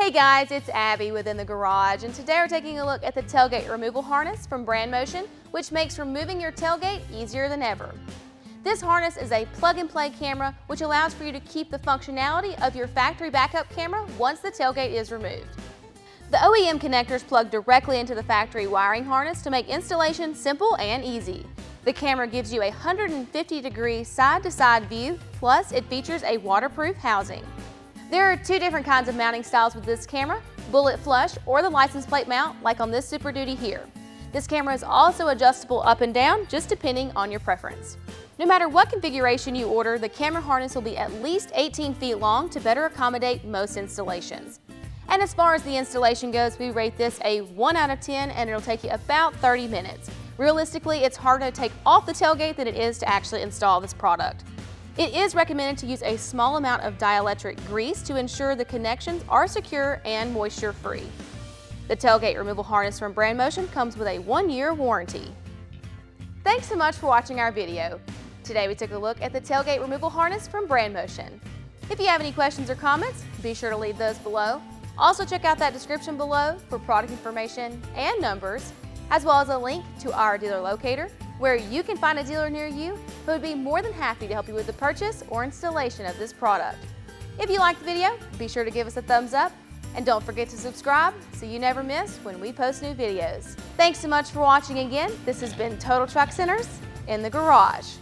Hey guys, it's Abby within the garage, and today we're taking a look at the tailgate removal harness from Brandmotion, which makes removing your tailgate easier than ever. This harness is a plug-and-play camera which allows for you to keep the functionality of your factory backup camera once the tailgate is removed. The OEM connectors plug directly into the factory wiring harness to make installation simple and easy. The camera gives you a 150-degree side-to-side view, plus it features a waterproof housing. There are two different kinds of mounting styles with this camera, bullet flush or the license plate mount like on this Super Duty here. This camera is also adjustable up and down, just depending on your preference. No matter what configuration you order, the camera harness will be at least 18 feet long to better accommodate most installations. And as far as the installation goes, we rate this a 1 out of 10 and it'll take you about 30 minutes. Realistically, it's harder to take off the tailgate than it is to actually install this product. It is recommended to use a small amount of dielectric grease to ensure the connections are secure and moisture-free. The tailgate removal harness from Brandmotion comes with a 1-year warranty. Thanks so much for watching our video. Today we took a look at the tailgate removal harness from Brandmotion. If you have any questions or comments, be sure to leave those below. Also check out that description below for product information and numbers, as well as a link to our dealer locator, where you can find a dealer near you who would be more than happy to help you with the purchase or installation of this product. If you liked the video, be sure to give us a thumbs up and don't forget to subscribe so you never miss when we post new videos. Thanks so much for watching again. This has been Total Truck Centers in the Garage.